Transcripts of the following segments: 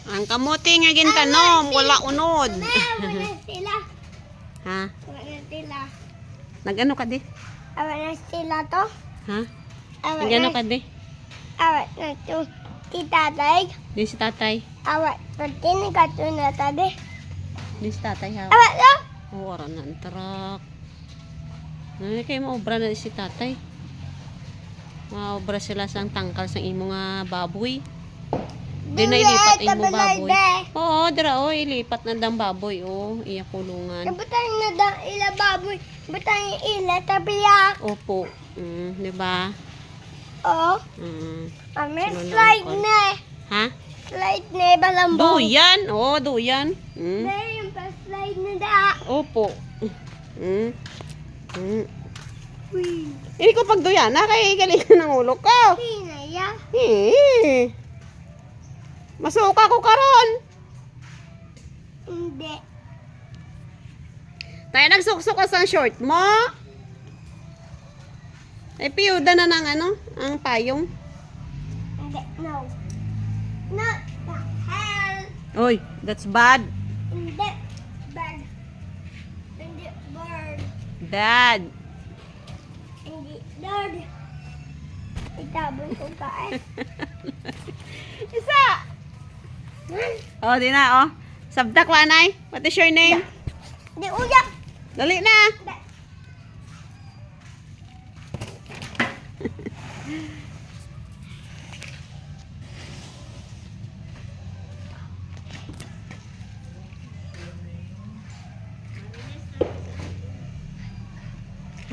Ang kamote nga gintanom, wala unod. Wala sila. Ha? Wala sila. Nagano ka di? Wala sila to. Ha? Nagano ka di? Awat na to. Titatay. Di si tatay. Awat to. Tinikato na tabi. Di si tatay ha. Awat to. Wala na ang truck. Ano kayo maobra na si tatay? Maobra sila sang tangkal sang imo nga baboy. Di na ilipat imo baboy. Oo, dira o ilipat na dang baboy o iya kulungan. Butang na da ila baboy. Butang ila tabiyak. Opo. Di ba? Oh. May slide na. Ha? Slide na balambong. Duyan. Oo, duyan. Dahil yung pa-slide na da. Opo. Uy. Hindi ko pagduyan na kay galing ng ulo ko. Hinaya. Masuka ko karon. Hindi. Tayo nagsuksok ka sa short mo. Ay, piyuda na ng ano, ang payong. Hindi. No. Not the hell. Oy, that's bad. Hindi. Bad. Hindi. Bird. Bad. Hindi. Bird. Itabon ko ka eh. Isa. Oh, di na, oh. Sabdak, wanay. What is your name? Hindi. Uyak. Dali na. Hindi.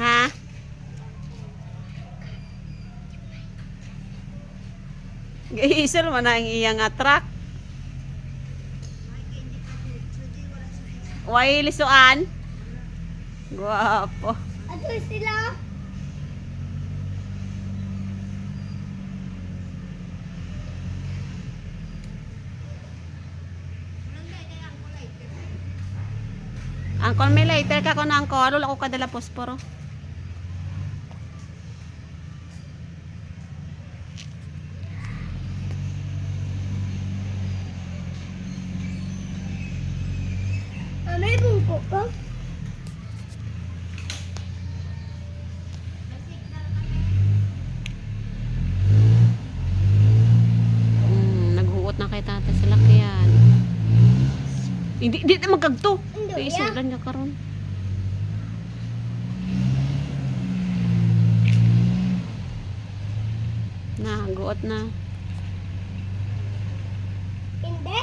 Ha? Giisol man na ang iyang truck. Way lisuan. Guwapo. Ato sila. Angkol, may lighter ka ko na angkol. Wala ko kadala posporo. May bungko ko. Naghuot na kay tata sa lakyan. Hindi na magkagto. Hindi, Isulan niya karon. Na, guot na. Hindi.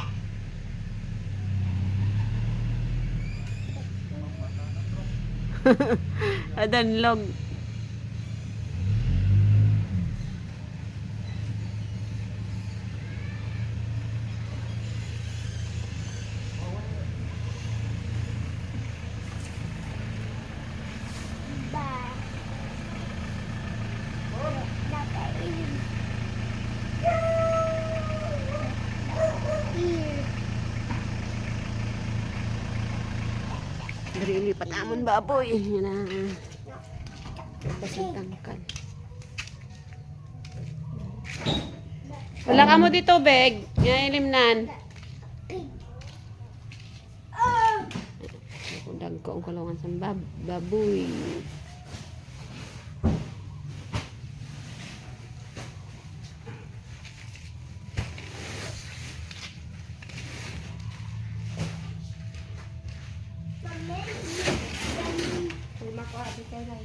Adanlog. Bye. Dari lipat amon baboy. Yan na. Basang tangkal. Wala ka mo dito, Beg. Yan ilimnan. Kudag ko ang kulungan sa baboy. Mami, makuha dito lang.